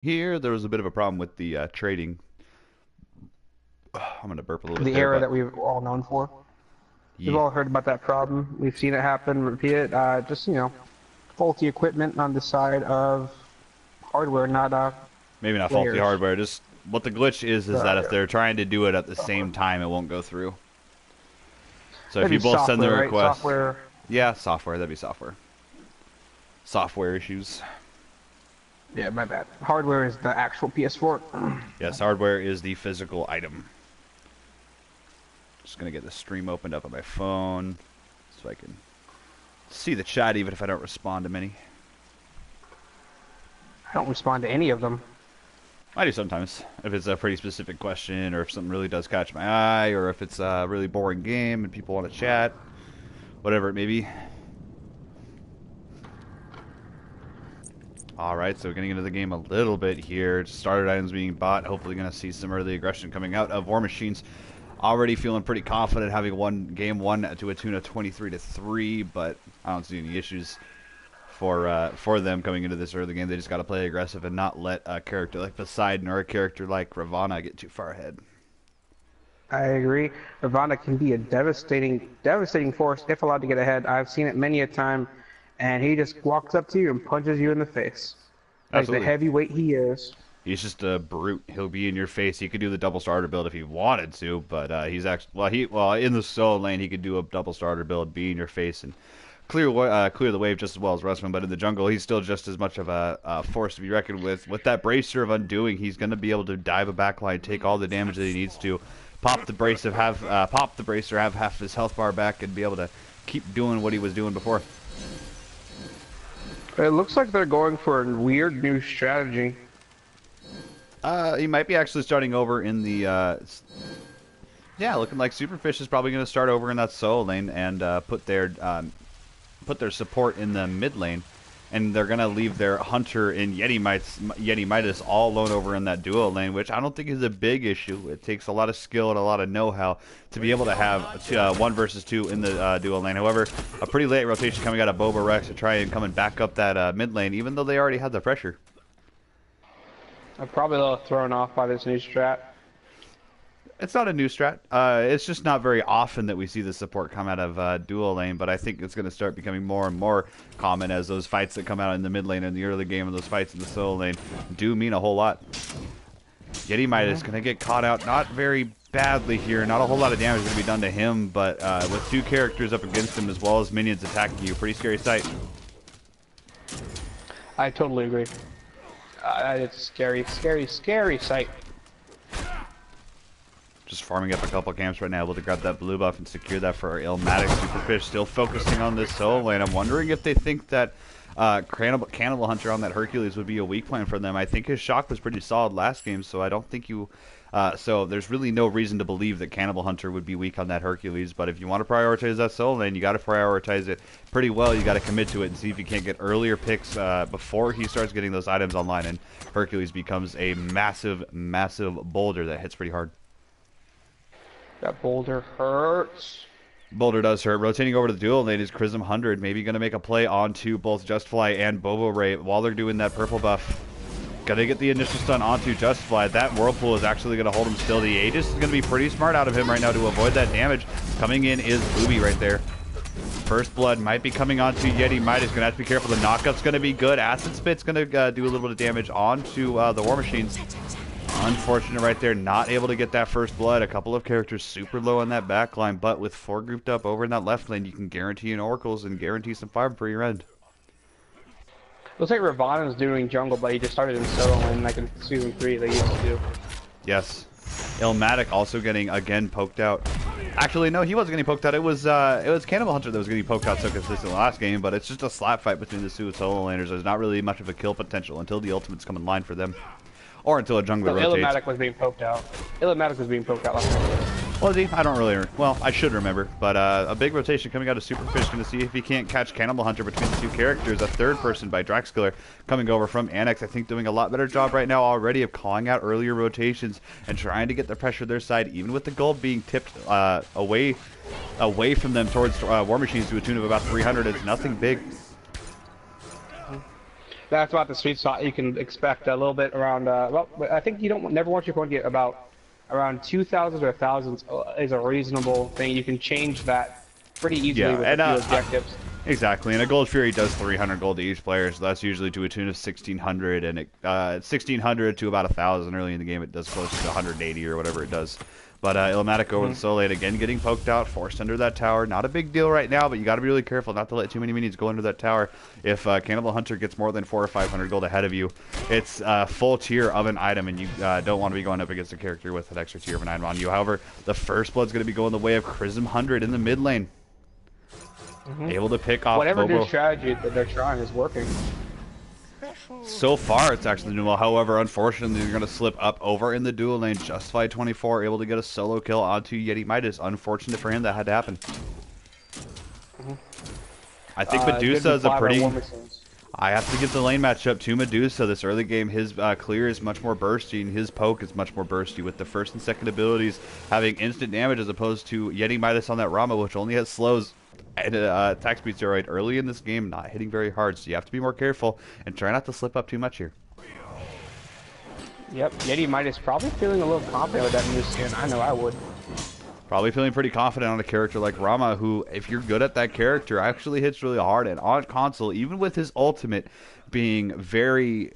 Here, there was a bit of a problem with the trading. I'm gonna burp a little bit The there, error but that we've all known for. We've yeah, all heard about that problem. We've seen it happen, repeat it. Just, faulty equipment on the side of hardware, not maybe not faulty players. hardware. Just what the glitch is that if Yeah, they're trying to do it at the same software. time, it won't go through. So if That'd be you both send the software, right? request, Software. yeah, software. That'd be software. Software issues. Yeah, my bad. Hardware is the actual PS4. Yes, hardware is the physical item. Just gonna get the stream opened up on my phone so I can see the chat even if I don't respond to many. I don't respond to any of them. I do sometimes if it's a pretty specific question or if something really does catch my eye or if it's a really boring game and people want to chat, whatever it may be. Alright, so getting into the game a little bit here. Started items being bought. Hopefully going to see some early aggression coming out of War Machines. Already feeling pretty confident having won game one to a tune of 23-3, but I don't see any issues for them coming into this early game. They just got to play aggressive and not let a character like Poseidon or a character like Ravana get too far ahead. I agree. Ravana can be a devastating force if allowed to get ahead. I've seen it many a time, and he just walks up to you and punches you in the face. Like the Absolutely. heavyweight he is. He's just a brute. He'll be in your face. He could do the double starter build if he wanted to, but he's actually well in the solo lane he could do a double starter build, be in your face and clear the wave just as well as Russman. But in the jungle, he's still just as much of a force to be reckoned with. With that bracer of undoing, he's going to be able to dive a backline, take all the damage that he needs to, pop the bracer, have half his health bar back, and be able to keep doing what he was doing before. It looks like they're going for a weird new strategy. He might be actually starting over in the yeah, looking like Superfish is probably going to start over in that solo lane and put their support in the mid lane, and they're going to leave their Hunter and Yeti Midas all alone over in that duo lane, which I don't think is a big issue. It takes a lot of skill and a lot of know-how to be able to have 1 versus 2 in the duo lane. However, a pretty late rotation coming out of Boba Rex to try and coming back up that mid lane, even though they already had the pressure. I'm probably a little thrown off by this new strat. It's not a new strat. It's just not very often that we see the support come out of dual lane, but I think it's going to start becoming more and more common as those fights that come out in the mid lane and the early game and those fights in the solo lane do mean a whole lot. Yeti Midas going to get caught out not very badly here. Not a whole lot of damage going to be done to him, but with 2 characters up against him as well as minions attacking you, pretty scary sight. I totally agree. It's a scary sight. Just farming up a couple camps right now, able to grab that blue buff and secure that for our Ilmatic Superfish. Still focusing on this solo lane. I'm wondering if they think that Cannibal Hunter on that Hercules would be a weak plan for them. I think his shock was pretty solid last game, so I don't think you... so there's really no reason to believe that Cannibal Hunter would be weak on that Hercules, but if you want to prioritize that solo lane, you got to prioritize it pretty well. You got to commit to it and see if you can't get earlier picks before he starts getting those items online, and Hercules becomes a massive, massive boulder that hits pretty hard. That boulder hurts. Boulder does hurt. Rotating over to the dual lane is Chrism 100. Maybe going to make a play onto both Justfly and Bobo Ray while they're doing that purple buff. Gonna get the initial stun onto Justfly. That Whirlpool is actually going to hold him still. The Aegis is going to be pretty smart out of him right now to avoid that damage. Coming in is Booby right there. First blood might be coming onto Yeti Might. Is going to have to be careful. The knockup's going to be good. Acid Spit's going to do a little bit of damage onto the War Machines. Unfortunate right there, not able to get that first blood. A couple of characters super low on that back line, but with 4 grouped up over in that left lane, you can guarantee an Oracles and guarantee some farm for your end. Looks like Ravana's doing jungle, but he just started in solo lane like in Season 3 they used to do. Yes. Ilmatic also getting, again, poked out. Actually, no, he wasn't getting poked out. It was Cannibal Hunter that was getting poked out so consistently last game, but it's just a slap fight between the 2 solo laners. There's not really much of a kill potential until the ultimates come in line for them. Or until a jungler rotates. Ilmatic was being poked out. Ilmatic was being poked out last time. Well, I don't really... Well, I should remember. But a big rotation coming out of Superfish. Going to see if he can't catch Cannibal Hunter between the 2 characters. A third person by Draxkiller coming over from ANAX. I think doing a lot better job right now already of calling out earlier rotations and trying to get the pressure their side. Even with the gold being tipped away from them towards War Machines to a tune of about 300. It's nothing big. That's about the sweet spot you can expect. A little bit around. Well, I think you don't never want your opponent to get about around 2,000 or 1,000 is a reasonable thing. You can change that pretty easily Yeah, with a and few objectives. exactly. And a Gold Fury does 300 gold to each player, so that's usually to a tune of 1,600, and 1,600 to about 1,000 early in the game. It does close to 180 or whatever it does. But Ilmatic over the solo lane again, getting poked out, forced under that tower. Not a big deal right now, but you got to be really careful not to let too many minions go under that tower. If Cannibal Hunter gets more than 400 or 500 gold ahead of you, it's full tier of an item, and you don't want to be going up against a character with an extra tier of an item on you. However, the first blood's going to be going the way of Chrism 100 in the mid lane. Able to pick off whatever Bobo. new strategy that they're trying is working. So far, it's actually doing well. However, unfortunately, they're going to slip up over in the dual lane. Justified 24, able to get a solo kill onto Yeti Midas. Unfortunate for him, that had to happen. I think Medusa is a pretty... I have to give the lane matchup to Medusa. This early game, his clear is much more bursty, and his poke is much more bursty, with the first and second abilities having instant damage as opposed to Yeti Midas on that Rama, which only has slows and attack speed steroid early in this game, not hitting very hard. So you have to be more careful and try not to slip up too much here. Yep, Yeti Midas probably feeling a little confident with that new skin. I know I would. Probably feeling pretty confident on a character like Rama, who, if you're good at that character, actually hits really hard. And on console, even with his ultimate being very,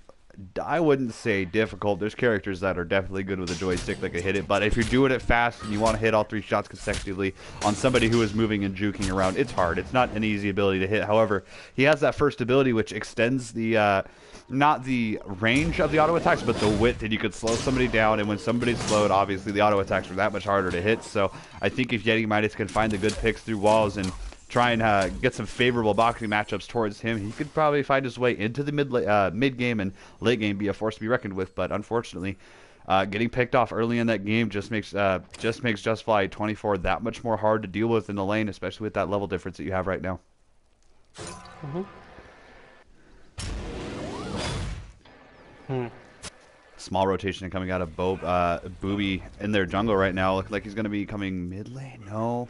I wouldn't say difficult. There's characters that are definitely good with a joystick that can hit it. But if you're doing it fast and you want to hit all 3 shots consecutively on somebody who is moving and juking around, it's hard. It's not an easy ability to hit. However, he has that first ability which extends the... not the range of the auto attacks, but the width, and you could slow somebody down, and when somebody's slowed, obviously the auto attacks are that much harder to hit. So I think if Yeti Midas can find the good picks through walls and try and get some favorable boxing matchups towards him, he could probably find his way into the mid game and late game, be a force to be reckoned with. But unfortunately, getting picked off early in that game just makes Justfly 24 that much more hard to deal with in the lane, especially with that level difference that you have right now. Small rotation coming out of Booby in their jungle right now. Looks like he's going to be coming mid lane. No.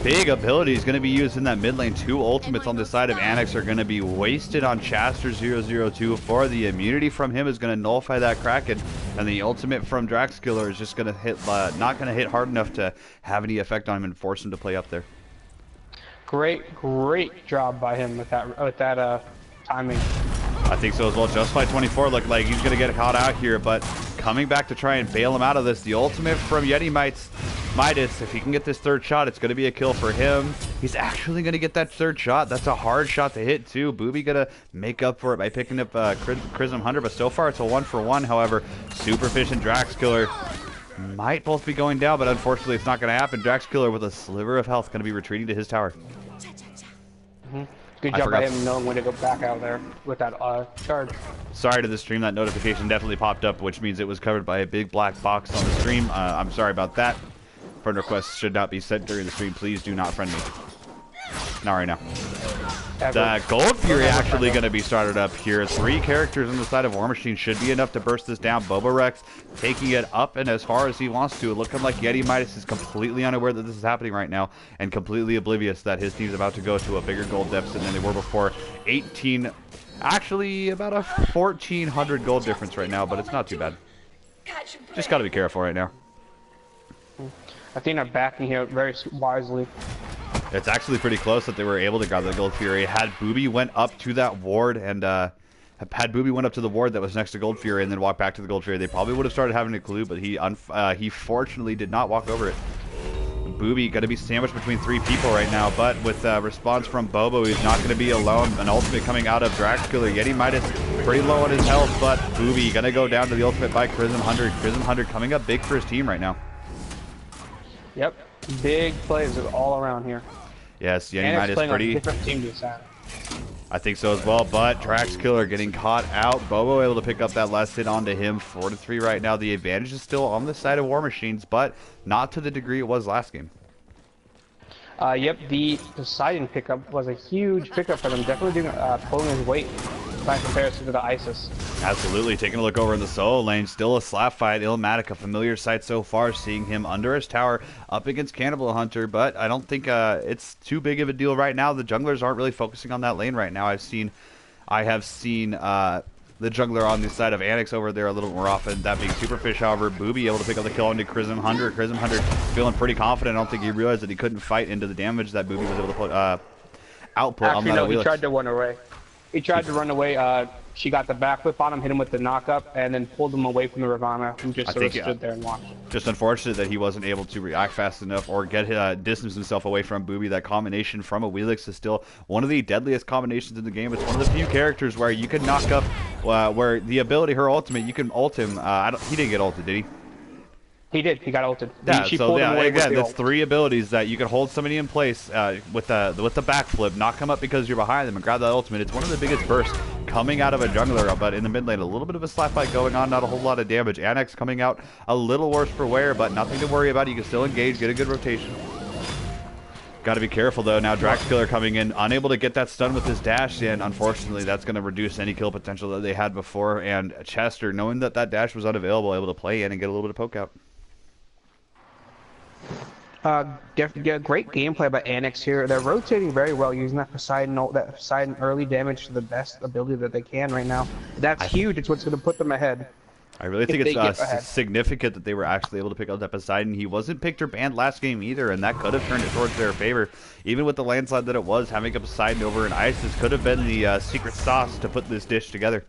Big ability is going to be used in that mid lane. 2 ultimates on the side of ANAX are going to be wasted on Chaster002. For the immunity from him is going to nullify that Kraken, and the ultimate from Draxkiller is just going to hit, not going to hit hard enough to have any effect on him and force him to play up there. Great job by him with that timing. I think so as well. Justified 24 looked like he's going to get caught out here, but coming back to try and bail him out of this. The ultimate from Yeti Midas, if he can get this 3rd shot, it's going to be a kill for him. He's actually going to get that 3rd shot. That's a hard shot to hit, too. Booby going to make up for it by picking up Chrism 100, but so far it's a 1-for-1. However, super efficient Draxkiller might both be going down, but unfortunately it's not going to happen. Draxkiller with a sliver of health going to be retreating to his tower. Good job by him knowing when to go back out there with that charge. Sorry to the stream, that notification definitely popped up, which means it was covered by a big black box on the stream. I'm sorry about that. Friend requests should not be sent during the stream. Please do not friend me. Not right now. The Gold Fury actually going to be started up here. 3 characters on the side of War Machine should be enough to burst this down. Bobo Rex taking it up and as far as he wants to. Looking like Yeti Midas is completely unaware that this is happening right now and completely oblivious that his team's about to go to a bigger gold deficit than they were before. 18, actually about a 1,400 gold difference right now, but it's not too bad. Just got to be careful right now. I think I'm backing here very wisely. It's actually pretty close that they were able to grab the Gold Fury. Had Booby went up to that ward and had Booby went up to the ward that was next to Gold Fury and then walked back to the Gold Fury, they probably would have started having a clue, but he fortunately did not walk over it. Booby going to be sandwiched between 3 people right now, but with a response from Bobo, he's not going to be alone. An ultimate coming out of Draxkiller. Yeti Midas pretty low on his health, but Booby going to go down to the ultimate by Chrism 100. Chrism 100 coming up big for his team right now. Yep, big plays all around here. Yes, Yeti Midas pretty... different team this time. I think so as well, but Draxkiller getting caught out. Bobo able to pick up that last hit onto him. 4-3 right now. The advantage is still on the side of War Machines, but not to the degree it was last game. Yep, the Poseidon pickup was a huge pickup for them. Definitely doing pulling his weight by comparison to the Isis. Absolutely. Taking a look over in the solo lane, still a slap fight. Ilmatic, a familiar sight so far, seeing him under his tower up against Cannibal Hunter, but I don't think it's too big of a deal right now. The junglers aren't really focusing on that lane right now. I've seen I have seen the jungler on the side of ANAX over there a little more often, that being Superfish. However, Booby able to pick up the kill into Chrism 100. Chrism 100 feeling pretty confident. I don't think he realized that he couldn't fight into the damage that Booby was able to put, output on that. Actually, no, he tried to run away. He tried to run away. She got the backflip on him, hit him with the knockup, and then pulled him away from the Ravana, who just sort of stood there and watched. Just unfortunate that he wasn't able to react fast enough or get distance himself away from Booby. That combination from a Wheelix is still one of the deadliest combinations in the game. It's one of the few characters where you can knock up, where the ability, her ultimate, you can ult him. He didn't get ulted, did he? He did. He got ulted. Yeah, so yeah, again, that's three abilities that you can hold somebody in place with the backflip, knock them up because you're behind them, and grab that ultimate. It's one of the biggest bursts coming out of a jungler, but in the mid lane, a little bit of a slap fight going on, not a whole lot of damage. ANAX coming out a little worse for wear, but nothing to worry about. You can still engage, get a good rotation. Got to be careful though. Now Draxkiller coming in, unable to get that stun with his dash, and unfortunately that's going to reduce any kill potential that they had before. And Chester, knowing that that dash was unavailable, able to play in and get a little bit of poke out. Great gameplay by ANAX here. They're rotating very well, using that Poseidon early damage to the best ability that they can right now. That's huge. It's what's going to put them ahead. I really think it's significant that they were actually able to pick up that Poseidon. He wasn't picked or banned last game either, and that could have turned it towards their favor. Even with the landslide that it was, having a Poseidon over an Isis could have been the secret sauce to put this dish together.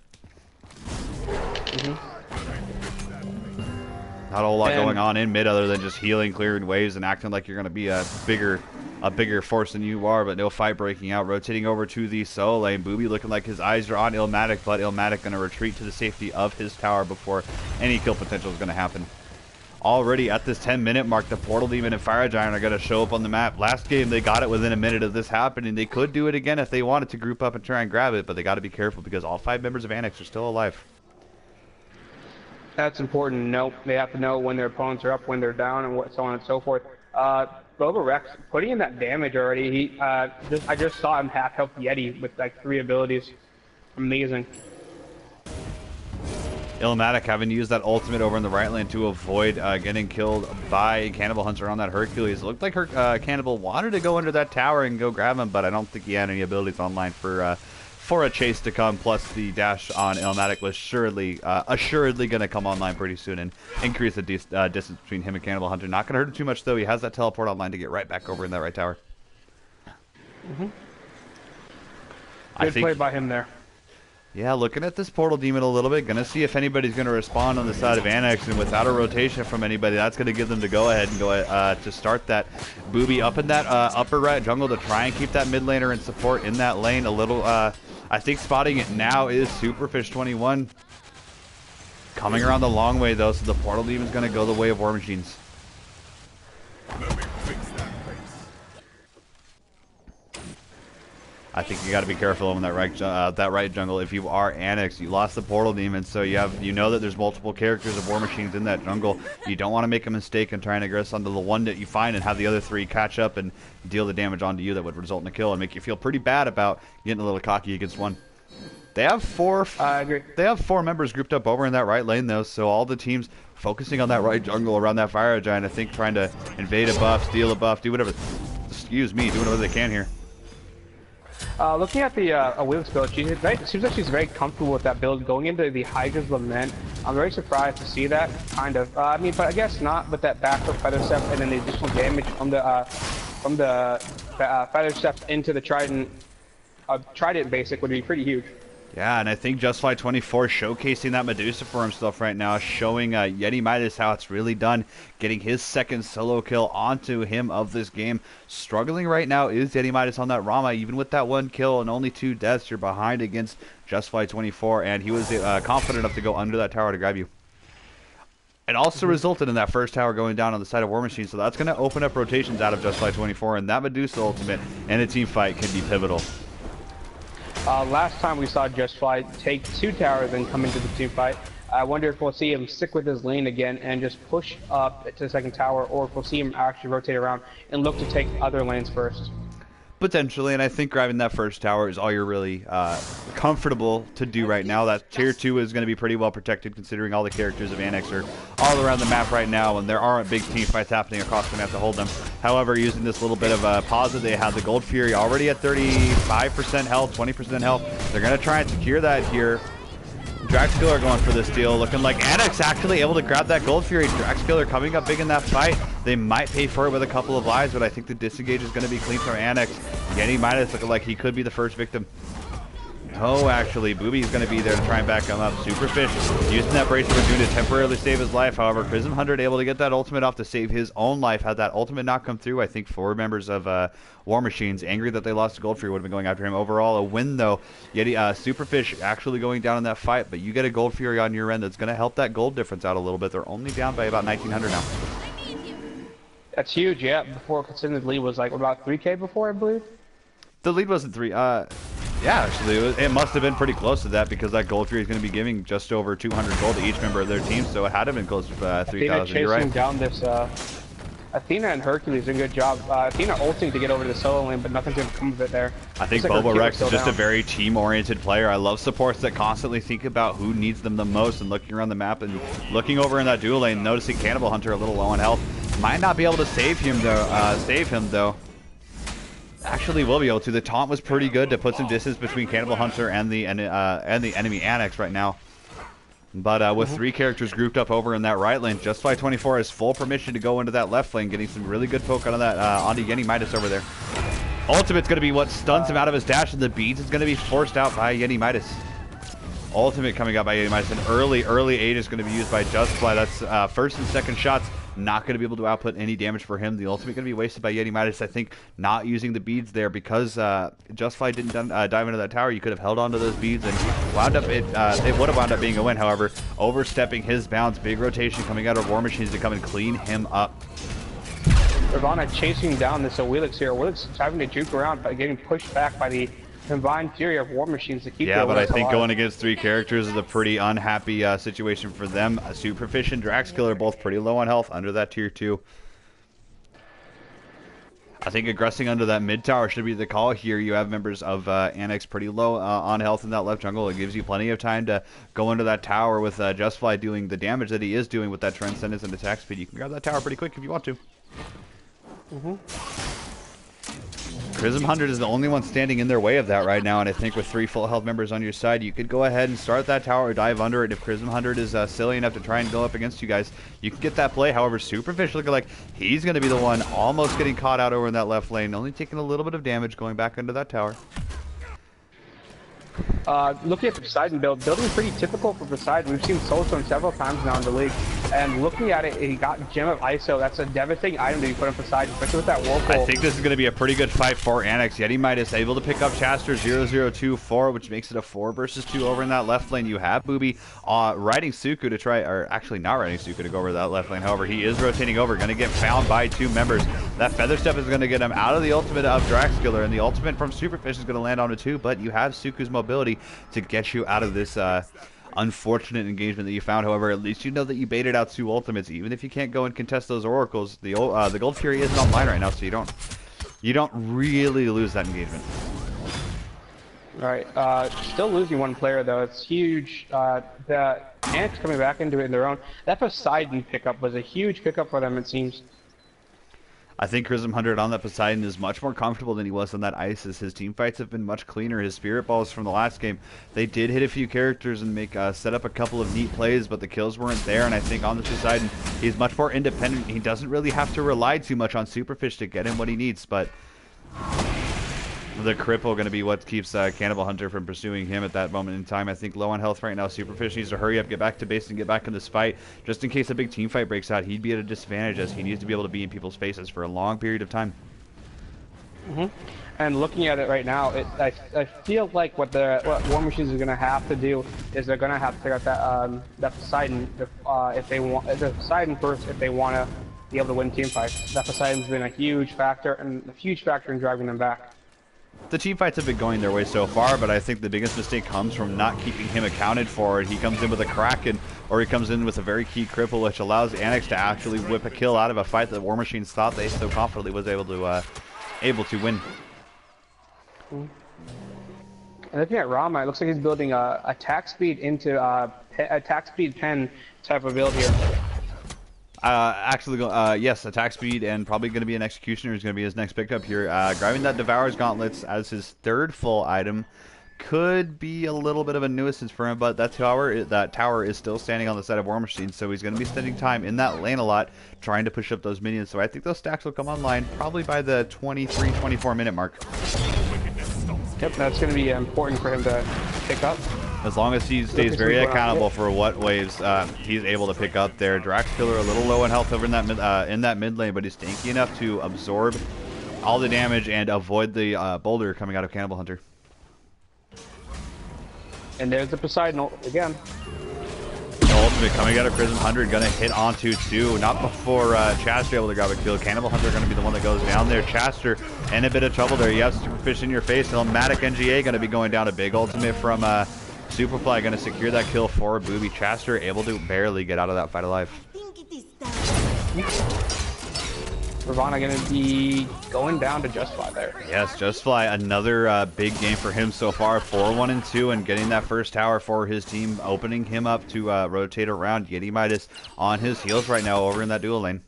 Not a whole lot going on in mid other than just healing, clearing waves, and acting like you're going to be a bigger force than you are, but no fight breaking out. Rotating over to the solo lane. Booby looking like his eyes are on Illmatic, but Illmatic going to retreat to the safety of his tower before any kill potential is going to happen. Already at this 10-minute mark, the Portal Demon and Fire Giant are going to show up on the map. Last game, they got it within a minute of this happening. They could do it again if they wanted to group up and try and grab it, but they got to be careful because all 5 members of ANAX are still alive. That's important to know. They have to know when their opponents are up, when they're down, and so on and so forth. Boba Rex putting in that damage already. I just saw him half health Yeti with like 3 abilities. Amazing. Illmatic having used that ultimate over in the right lane to avoid getting killed by Cannibal Hunter on that Hercules. It looked like Cannibal wanted to go under that tower and go grab him, but I don't think he had any abilities online for a chase to come. Plus the dash on Illmatic was assuredly going to come online pretty soon and increase the distance between him and Cannibal Hunter. Not going to hurt him too much though. He has that teleport online to get right back over in that right tower. Good play by him there. Yeah, looking at this Portal Demon a little bit, gonna see if anybody's gonna respond on the side of ANAX, and without a rotation from anybody, that's gonna give them to go ahead and go to start that Booby up in that upper right jungle to try and keep that mid laner in support in that lane. A little, I think spotting it now is Superfish 21. Coming around the long way though, so the Portal Demon's gonna go the way of War Machines. I think you got to be careful on that right jungle. If you are ANAX, you lost the Portal Demon, so you know that there's multiple characters of War Machines in that jungle. You don't want to make a mistake and try and aggress onto the one that you find and have the other 3 catch up and deal the damage onto you that would result in a kill and make you feel pretty bad about getting a little cocky against one. They have 4. I agree. They have 4 members grouped up over in that right lane though, so all the teams focusing on that right jungle around that Fire Giant. I think trying to invade a buff, steal a buff, do whatever. Excuse me, do whatever they can here. Looking at the Wheelix build, it seems like she's very comfortable with that build. Going into the Hydra's Lament, I'm very surprised to see that, kind of. I mean, but I guess not with that backup Feather Step and then the additional damage from the Feather Steps into the Trident basic would be pretty huge. Yeah, and I think JustFly24 showcasing that Medusa for himself right now, showing Yeti Midas how it's really done, getting his 2nd solo kill onto him of this game. Struggling right now is Yeti Midas on that Rama. Even with that 1 kill and only 2 deaths, you're behind against JustFly24, and he was confident enough to go under that tower to grab you. It also resulted in that first tower going down on the side of War Machine, so that's going to open up rotations out of JustFly24, and that Medusa ultimate and a team fight can be pivotal. Last time we saw JustFly take 2 towers and come into the team fight. I wonder if we'll see him stick with his lane again and just push up to the 2nd tower, or if we'll see him actually rotate around and look to take other lanes first. Potentially, and I think grabbing that first tower is all you're really comfortable to do right now. That tier 2 is going to be pretty well protected considering all the characters of ANAX are all around the map right now, and there aren't big team fights happening across the map to hold them. However, using this little bit of a pause that they have the Gold Fury already at 35% health, 20% health. They're going to try and secure that here. Draxkiller going for this deal, looking like ANAX actually able to grab that Gold Fury. Draxkiller coming up big in that fight. They might pay for it with a couple of lives, but I think the disengage is going to be clean from ANAX. Yeti Midas looking like he could be the first victim. Oh, actually, Booby's going to be there to try and back him up. Superfish using that Brace of Fortune to temporarily save his life. However, Prism 100 able to get that ultimate off to save his own life. Had that ultimate not come through, I think 4 members of War Machines, angry that they lost to Gold Fury, would have been going after him. Overall, a win, though. Yeti, Superfish actually going down in that fight, but you get a Gold Fury on your end that's going to help that gold difference out a little bit. They're only down by about 1,900 now. That's huge, yeah. Before, considering the lead was like about 3K before, I believe. The lead wasn't 3. Yeah, actually, it must have been pretty close to that because that Gold Fury is going to be giving just over 200 gold to each member of their team, so it had to have been close to 3,000. You're right. Down this, Athena and Hercules did a good job. Athena ulting to get over to the solo lane, but nothing's going to come of it there. I think Bobo Rex is just a very team-oriented player. I love supports that constantly think about who needs them the most and looking around the map and looking over in that dual lane, noticing Cannibal Hunter a little low on health. Might not be able to save him though. Actually will be able to. The taunt was pretty good to put some distance between Cannibal Hunter and the enemy ANAX right now. But with 3 characters grouped up over in that right lane, Justfly24 has full permission to go into that left lane, getting some really good poke onto that onto Yeti Midas over there. Ultimate's going to be what stuns him out of his dash, and the beads is going to be forced out by Yeti Midas. Ultimate coming out by Yeti Midas. An early aid is going to be used by Justfly. That's first and second shots. Not going to be able to output any damage for him. The ultimate going to be wasted by Yeti Midas. I think not using the beads there because Justfly didn't dive into that tower. You could have held onto those beads and wound up it would have wound up being a win. However, overstepping his bounds, big rotation coming out of War Machines to come and clean him up. Ravana chasing down this Wheelix here. Wheelix having to juke around but getting pushed back by the combined fury of War Machines to keep. Yeah, but I think going against 3 characters is a pretty unhappy situation for them. Superfish and Draxkiller both pretty low on health under that tier 2. I think aggressing under that mid tower should be the call here. You have members of ANAX pretty low on health in that left jungle. It gives you plenty of time to go into that tower with Justfly doing the damage that he is doing with that Transcendence and attack speed. You can grab that tower pretty quick if you want to. Prism 100 is the only one standing in their way of that right now, and I think with 3 full health members on your side, you could go ahead and start that tower or dive under it. If Prism 100 is silly enough to try and go up against you guys, you can get that play. However, Superfish looking like he's going to be the one almost getting caught out over in that left lane, only taking a little bit of damage going back into that tower. Looking at the Poseidon building pretty typical for Poseidon. We've seen Soulstone several times now in the league. And looking at it, he got Gem of ISO. That's a devastating item to be put on Poseidon, especially with that Whirlpool. I think this is going to be a pretty good fight for ANAX. Yeti Midas able to pick up Chaster 0024, which makes it a 4 versus 2 over in that left lane. You have Booby riding Suku to try, or actually not riding Suku to go over that left lane. However, he is rotating over, going to get found by 2 members. That Feather Step is going to get him out of the ultimate of Draxkiller, and the ultimate from Superfish is going to land on it too, but you have Suku's mobility to get you out of this unfortunate engagement that you found. However, at least you know that you baited out 2 ultimates. Even if you can't go and contest those oracles, the Gold Fury isn't online right now, so you don't really lose that engagement. All right, still losing 1 player though. It's huge. The ANAX coming back into it in their own. That Poseidon pickup was a huge pickup for them, it seems. I think Prism 100 on that Poseidon is much more comfortable than he was on that Isis. His team fights have been much cleaner. His Spirit Balls from the last game, they did hit a few characters and set up a couple of neat plays, but the kills weren't there. And I think on the Poseidon, he's much more independent. He doesn't really have to rely too much on Superfish to get him what he needs, but the cripple going to be what keeps Cannibal Hunter from pursuing him at that moment in time. I think low on health right now. Superfish needs to hurry up, get back to base, and get back in this fight. Just in case a big team fight breaks out, he'd be at a disadvantage as he needs to be able to be in people's faces for a long period of time. And looking at it right now, I feel like what War Machines is going to have to do is they're going to have to figure out that Poseidon if they want the Poseidon first if they want to be able to win team fights. That Poseidon's been a huge factor in driving them back. The team fights have been going their way so far, but I think the biggest mistake comes from not keeping him accounted for. He comes in with a Kraken, or he comes in with a very key cripple, which allows ANAX to actually whip a kill out of a fight that War Machines thought they so confidently was able to win. And looking at Rama, it looks like he's building a attack speed into attack speed pen type of build here. Yes, attack speed and probably going to be an executioner is going to be his next pickup here. Grabbing that Devourer's Gauntlets as his third full item could be a little bit of a nuisance for him, but that tower is still standing on the side of War Machine, so he's going to be spending time in that lane a lot trying to push up those minions. So I think those stacks will come online probably by the 23-24 minute mark. Yep, that's going to be important for him to pick up. As long as he stays very accountable for what waves he's able to pick up there. Drax Killer a little low in health over in that mid lane, but he's tanky enough to absorb all the damage and avoid the boulder coming out of Cannibal Hunter. And there's the Poseidon ult again. The ultimate coming out of Prism 100, gonna hit onto two. Not before Chaster able to grab a kill. Cannibal Hunter gonna be the one that goes down there. Chaster in a bit of trouble there. You have Superfish in your face. Elmatic NGA gonna be going down. A big ultimate from Superfly gonna secure that kill for Booby. Chaster able to barely get out of that fight alive. Ravana gonna be going down to Justfly there. Yes, Justfly, another big game for him so far. 4-1-2 and getting that first tower for his team, opening him up to rotate around. Yeti Midas on his heels right now over in that dual lane.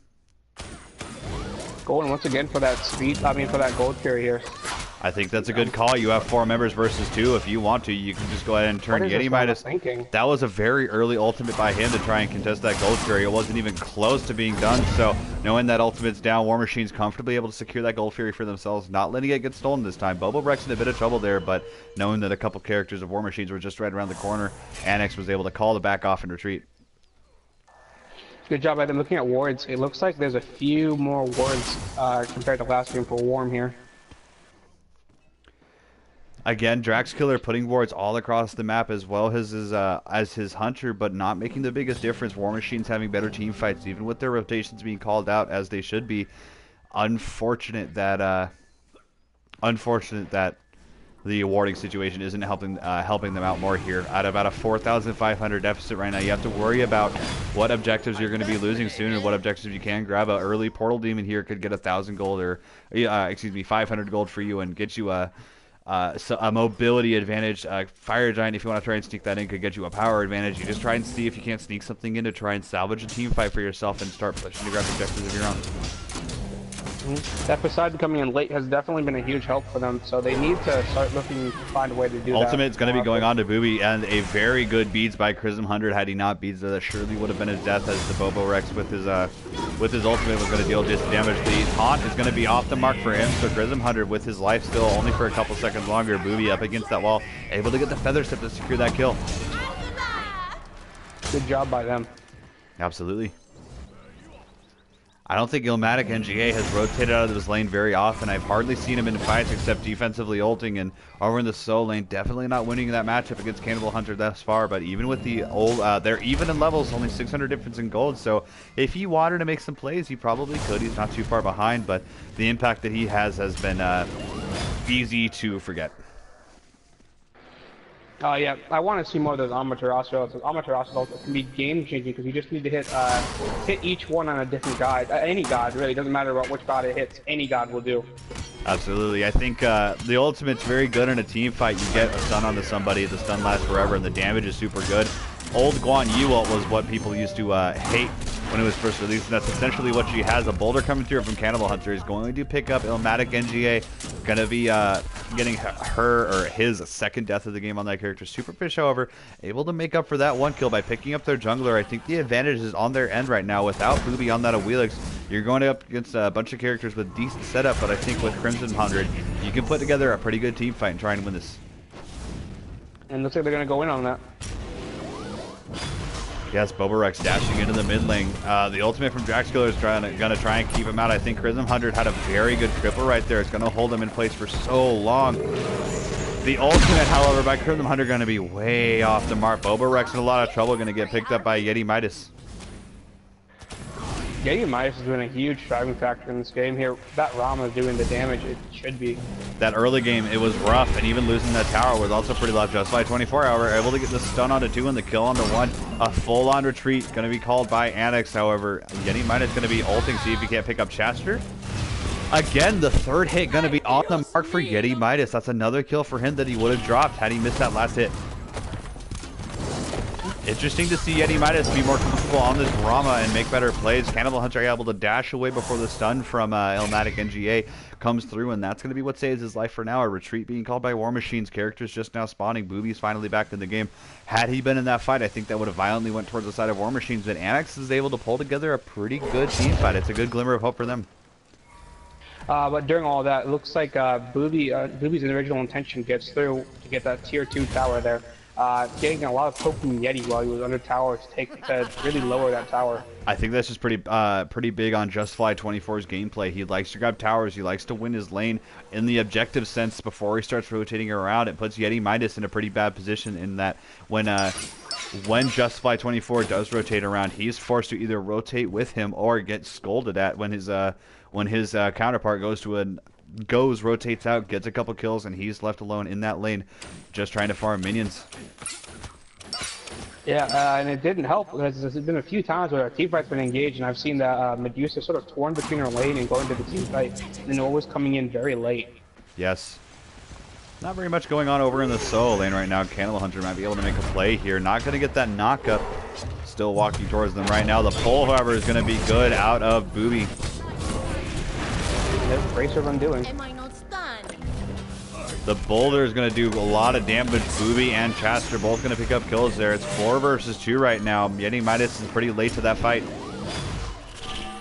Going once again for that speed, for that gold carry here. I think that's a good call. You have 4 members versus 2. If you want to, you can just go ahead and turn Yeti Midas. That was a very early ultimate by him to try and contest that gold fury. It wasn't even close to being done. So knowing that ultimate's down, War Machine's comfortably able to secure that gold fury for themselves, not letting it get stolen this time. Bobo Rex in a bit of trouble there, but knowing that a couple characters of War Machines were just right around the corner, ANAX was able to call the back off and retreat. Good job by them. Looking at wards, it looks like there's a few more wards compared to last game for WaRm here. Again, Drax Killer putting wards all across the map as well as his Hunter, but not making the biggest difference. War Machine's having better team fights, even with their rotations being called out as they should be. Unfortunate that the awarding situation isn't helping them out more here. At about a 4,500 deficit right now, you have to worry about what objectives you're going to be losing soon and what objectives you can grab. An early Portal Demon here could get 1,000 gold or 500 gold for you and get you a mobility advantage. Fire Giant, if you want to try and sneak that in, could get you a power advantage. You just try and see if you can't sneak something in to try and salvage a team fight for yourself and start pushing to grab objectives of your own. That Poseidon coming in late has definitely been a huge help for them, so they need to start looking to find a way to do that. Ultimate's going to be going on to Booby, and a very good beads by Chrism 100. Had he not beads, that surely would have been his death, as the Bobo Rex with his ultimate was going to deal just damage. The taunt is going to be off the mark for him, so Chrism 100 with his life still only for a couple seconds longer. Booby up against that wall, able to get the feather step to secure that kill. Good job by them. Absolutely. I don't think Ilmatic NGA has rotated out of this lane very often. I've hardly seen him in fights except defensively ulting, and over in the solo lane, definitely not winning that matchup against Cannibal Hunter thus far. But even with the old, they're even in levels, only 600 difference in gold. So if he wanted to make some plays, he probably could. He's not too far behind, but the impact that he has been easy to forget. Yeah, I want to see more of those Amaterasu. Amaterasu can be game-changing because you just need to hit each one on a different god. Any god, really. It doesn't matter about which god it hits. Any god will do. Absolutely. I think the ultimate's very good in a team fight. You get a stun onto somebody, the stun lasts forever, and the damage is super good. Old Guan Yu ult was what people used to hate when it was first released, and that's essentially what she has. A boulder coming through from Cannibal Hunter is going to pick up Ilmatic NGA. Gonna be getting her or his second death of the game on that character. Superfish, however, able to make up for that one kill by picking up their jungler. I think the advantage is on their end right now. Without Booby on that Awilix, you're going up against a bunch of characters with decent setup, but I think with Crimson 100, you can put together a pretty good team fight and try and win this. And looks like they're gonna go in on that. Yes, Boba Rex dashing into the mid lane. The ultimate from Draxkiller is gonna try and keep him out. I think Chrism 100 had a very good triple right there. It's gonna hold him in place for so long. The ultimate, however, by Chrism 100 gonna be way off the mark. Boba Rex in a lot of trouble, gonna get picked up by Yeti Midas. Yeti Midas has been a huge driving factor in this game here. That Rama is doing the damage it should be. That early game, it was rough, and even losing that tower was also pretty rough. Just by 24 hour, able to get the stun onto 2 and the kill onto 1. A full-on retreat going to be called by ANAX. However, Yeti Midas going to be ulting, see if he can't pick up Chaster. Again, the third hit going to be on the mark for Yeti Midas. That's another kill for him that he would have dropped had he missed that last hit. Interesting to see Yeti Midas be more comfortable on this Rama and make better plays. Cannibal Hunter able to dash away before the stun from Illmatic NGA comes through, and that's going to be what saves his life for now. A retreat being called by War Machine's characters just now spawning. Booby's finally back in the game. Had he been in that fight, I think that would have violently went towards the side of War Machines, but ANAX is able to pull together a pretty good team fight. It's a good glimmer of hope for them. But during all that, it looks like Booby's original intention gets through to get that tier 2 tower there. Getting a lot of poke from Yeti while he was under tower to really lower that tower. I think that's just pretty big on Justfly 24's gameplay. He likes to grab towers. He likes to win his lane in the objective sense before he starts rotating around. It puts Yeti Midas in a pretty bad position in that when Justfly 24 does rotate around, he's forced to either rotate with him or get scolded at when his counterpart rotates out, gets a couple kills, and he's left alone in that lane just trying to farm minions. Yeah, and it didn't help because there's been a few times where a team fight's been engaged, and I've seen that Medusa sort of torn between her lane and going to the team fight, and always coming in very late. Yes. Not very much going on over in the solo lane right now. Cannibal Hunter might be able to make a play here. Not going to get that knock-up. Still walking towards them right now. The pull, however, is going to be good out of Booby. There's Bracer undoing. The boulder is going to do a lot of damage. Booby and Chaster both going to pick up kills there. It's 4 versus 2 right now. Yeti Midas is pretty late to that fight.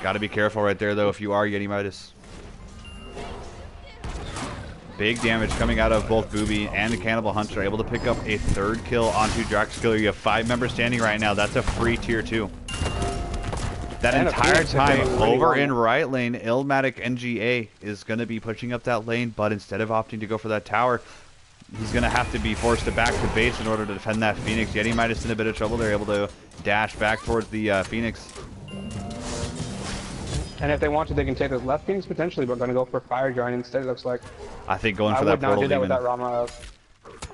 Got to be careful right there, though, if you are Yeti Midas. Big damage coming out of both Booby and the Cannibal Hunter. Able to pick up a 3rd kill onto Draxkiller. You have 5 members standing right now. That's a free tier 2. That entire time over in right lane, Illmatic NGA is going to be pushing up that lane, but instead of opting to go for that tower, he's going to have to be forced to back to base in order to defend that Phoenix. Yeti Midas in a bit of trouble. They're able to dash back towards the Phoenix. And if they want to, they can take this left Phoenix potentially, but going to go for Fire Giant instead, it looks like. I think going for that Portal Demon. I would not do that with that Rama.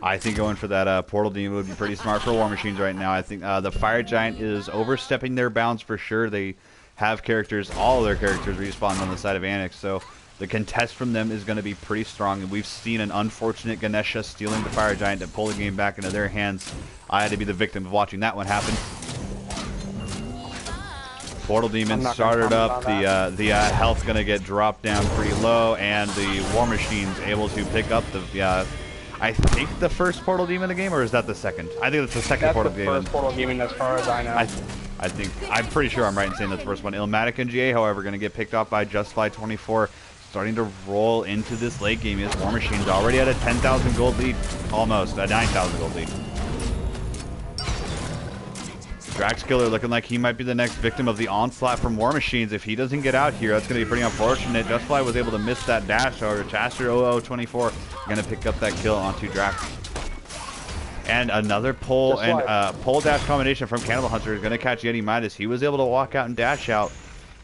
I think going for that Portal Demon would be pretty smart for War Machines right now. I think the Fire Giant is overstepping their bounds for sure. They have characters, all of their characters respawn on the side of ANAX, so the contest from them is going to be pretty strong. And we've seen an unfortunate Ganesha stealing the Fire Giant to pull the game back into their hands. I had to be the victim of watching that one happen. Portal Demon started up. The health's going to get dropped down pretty low, and the War Machine's able to pick up the I think the first Portal Demon in the game, or is that the second? I think that's the second Portal Demon. That's the first Portal Demon as far as I know. I'm pretty sure I'm right in saying that's the first one. Illmatic NGA, however, going to get picked off by Justfly 24, starting to roll into this late game. His War Machine's already at a 10,000 gold lead, almost a 9,000 gold lead. Draxkiller looking like he might be the next victim of the onslaught from War Machines. If he doesn't get out here, that's going to be pretty unfortunate. Justfly was able to miss that dash, however, Chaster 0024 going to pick up that kill onto Drax. And another pull pull dash combination from Cannibal Hunter is going to catch Yeti Midas. He was able to walk out and dash out.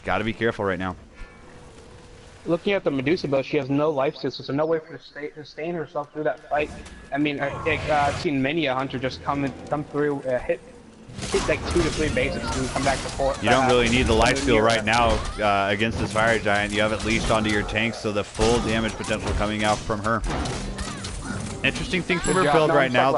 Got to be careful right now. Looking at the Medusa build, she has no life steal, so there's no way for her to sustain herself through that fight. I mean, I've seen many a hunter just come through, hit like 2 to 3 bases and come back to 4. You don't really need the life steal right now against this Fire Giant. You have it leashed onto your tanks, so the full damage potential coming out from her. Interesting thing from her build right now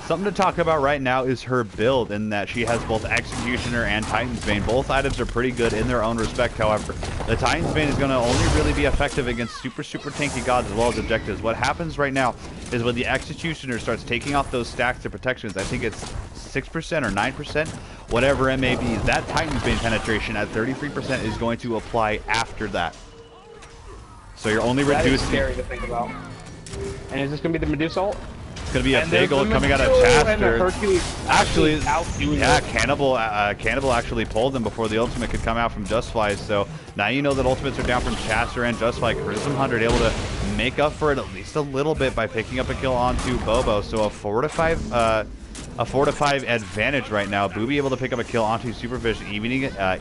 something to talk about right now is her build, in that she has both Executioner and Titan's Bane. Both items are pretty good in their own respect, however. The Titan's Bane is going to only really be effective against super tanky gods as well as objectives. What happens right now is when the Executioner starts taking off those stacks of protections, I think it's 6% or 9%, whatever it may be, that Titan's Bane penetration at 33% is going to apply after that. So you're only reducing... That is scary to think about. And is this going to be the Medusa ult? It's going to be a big ult coming out of Chaster. Actually, yeah, Cannibal actually pulled them before the ultimate could come out from Justfly. So now you know that ultimates are down from Chaster and Justfly. Charism 100 able to make up for it at least a little bit by picking up a kill onto Bobo. So a 4-5 advantage right now. Booby able to pick up a kill onto Supervision, evening it up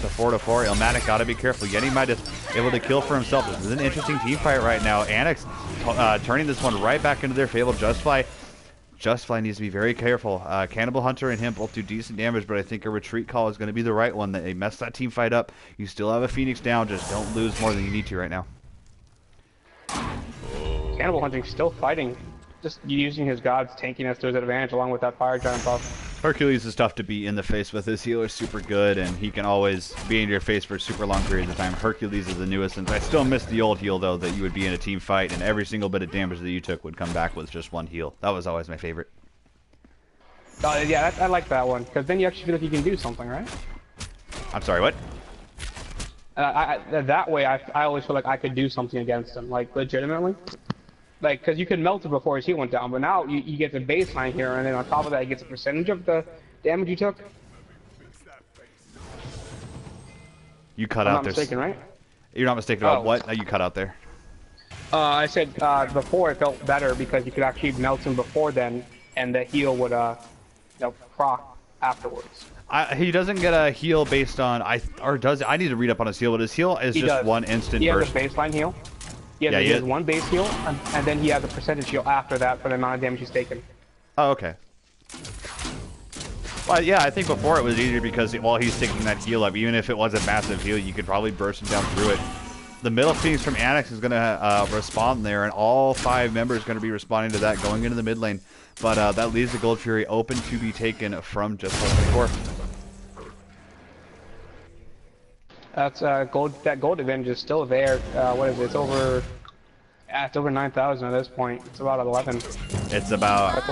to 4-4. Illmatic got to be careful. Yeti Midas able to kill for himself. This is an interesting team fight right now. ANAX turning this one right back into their favor. Justfly Justfly needs to be very careful. Cannibal Hunter and him both do decent damage, but I think a retreat call is going to be the right one. They mess that team fight up. You still have a Phoenix down. Just don't lose more than you need to right now. Cannibal Hunting still fighting. Just using his God's tankiness to his advantage along with that Fire Giant buff. Hercules is tough to be in the face with. His healer is super good, and he can always be in your face for super long periods of time. Hercules is the newest, and I still miss the old heal, though, that you would be in a team fight, and every single bit of damage that you took would come back with just one heal. That was always my favorite. Yeah, I like that one, because then you actually feel like you can do something, right? I'm sorry, what? That way, I always feel like I could do something against him, like, legitimately. Like, because you could melt it before his heal went down, but now you get the baseline here, and then on top of that, he gets a percentage of the damage you took. You cut out there. I'm not mistaken, right? You're not mistaken about what? No, you cut out there. I said before it felt better because you could actually melt him before then, and the heal would, proc afterwards. He doesn't get a heal based on, I need to read up on his heal, but his heal is just one instant burst. He has a baseline heal. Yeah, he has one base heal, and then he has a percentage heal after that for the amount of damage he's taken. Oh, okay. Well, yeah, I think before it was easier because while he's taking that heal up, even if it was a massive heal, you could probably burst him down through it. The middle Phoenix from ANAX is going to respond there, and all 5 members are going to be responding to that going into the mid lane. But that leaves the Gold Fury open to be taken from Justfly 24. That's gold. That gold advantage is still there. What is it? It's over. It's over 9,000 at this point. It's about 11. It's about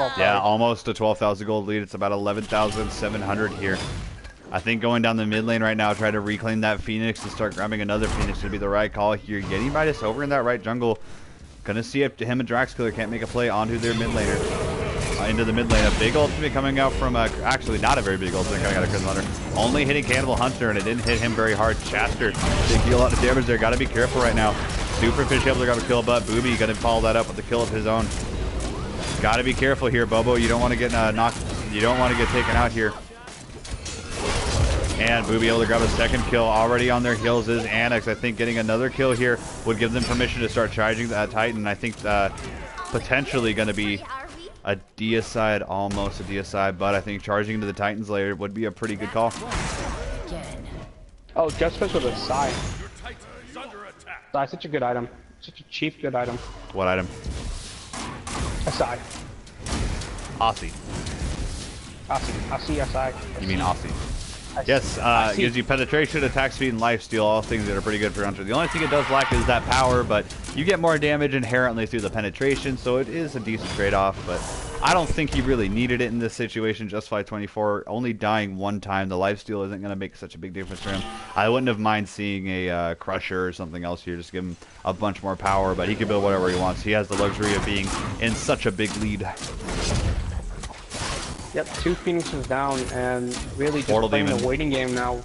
almost a 12,000 gold lead. It's about 11,700 here. I think going down the mid lane right now, try to reclaim that Phoenix and start grabbing another Phoenix would be the right call here. Getting Midas over in that right jungle. Gonna see if him and Draxkiller can't make a play onto their mid laner. Into the mid lane. A big ultimate coming out from, actually not a very big ultimate coming out of Crimson Hunter. Only hitting Cannibal Hunter, and it didn't hit him very hard. Chaster, they deal a lot of damage there. Gotta be careful right now. Superfish able to grab a kill, but Booby gonna follow that up with a kill of his own. Gotta be careful here, Bobo. You don't want to get knocked. You don't want to get taken out here. And Booby able to grab a second kill. Already on their heels is ANAX. I think getting another kill here would give them permission to start charging that Titan. I think potentially going to be a deicide, almost a deicide, but I think charging into the Titans later would be a pretty good call. Oh, Justfly with a Psy. Psy's such a good item. Such a cheap good item. What item? A Psy. Aussie. Aussie, SI. You mean Aussie? Yes, gives you penetration, attack speed, and lifesteal, all things that are pretty good for Hunter. The only thing it does lack is that power, but you get more damage inherently through the penetration, so it is a decent trade-off, but I don't think he really needed it in this situation. Justfly 24, only dying one time, the lifesteal isn't going to make such a big difference for him. I wouldn't have mind seeing a Crusher or something else here, just give him a bunch more power, but he can build whatever he wants. He has the luxury of being in such a big lead. Yep, 2 Phoenixes down, and really just Portal playing Demon. the waiting game now.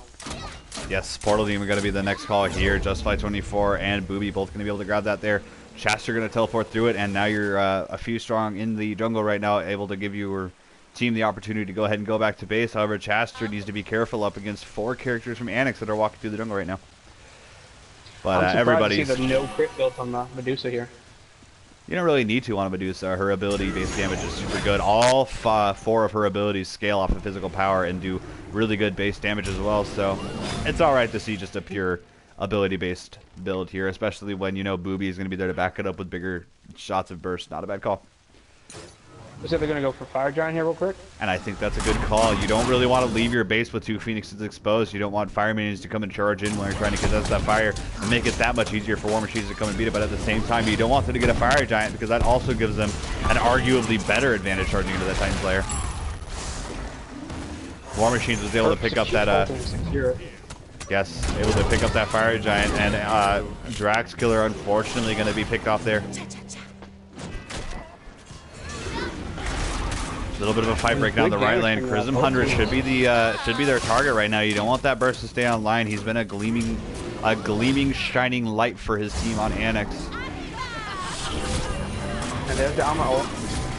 Yes, Portal Demon going to be the next call here. Justfly 24 and Booby both going to be able to grab that there. Chaster going to teleport through it, and now you're a few strong in the jungle right now, able to give your team the opportunity to go ahead and go back to base. However, Chaster needs to be careful up against 4 characters from ANAX that are walking through the jungle right now. But everybody's... I'm surprised to see the no crit built on the Medusa here. You don't really need to on a Medusa. Her ability-based damage is super good. All 4 of her abilities scale off of physical power and do really good base damage as well. So it's all right to see just a pure ability-based build here, especially when you know Booby is going to be there to back it up with bigger shots of burst. Not a bad call. So they're going to go for Fire Giant here real quick? And I think that's a good call. You don't really want to leave your base with 2 Phoenixes exposed. You don't want Fire Minions to come and charge in when you're trying to contest that fire and make it that much easier for War Machines to come and beat it. But at the same time, you don't want them to get a Fire Giant because that also gives them an arguably better advantage charging into that Titan Slayer. War Machines was able to pick up that... Yes, able to pick up that Fire Giant. And Draxkiller, unfortunately, going to be picked off there. A little bit of a fight break down the right lane. Crimson Hunter should be their target right now. You don't want that burst to stay online. He's been a gleaming, shining light for his team on ANAX. And there's the Alma ult.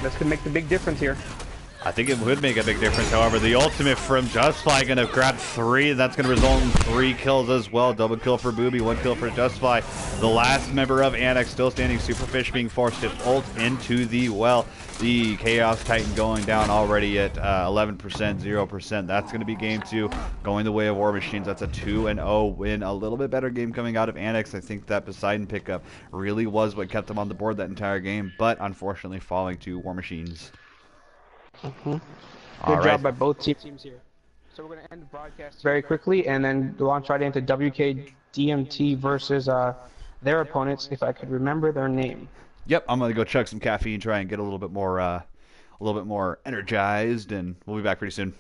This could make the big difference here. I think it would make a big difference. However, the ultimate from Justfly going to grab 3. That's going to result in 3 kills as well. Double kill for Booby, 1 kill for Justfly. The last member of ANAX still standing. Superfish being forced to ult into the well. The Chaos Titan going down already at 11%, 0%. That's going to be game 2, going the way of War Machines. That's a 2-0 win. A little bit better game coming out of ANAX. I think that Poseidon pickup really was what kept them on the board that entire game, but unfortunately falling to War Machines. Good job by both teams here. So we're going to end the broadcast very quickly and then launch right into WKDMT versus their opponents, if I could remember their name. Yep, I'm gonna go chug some caffeine, try and get a little bit more energized, and we'll be back pretty soon.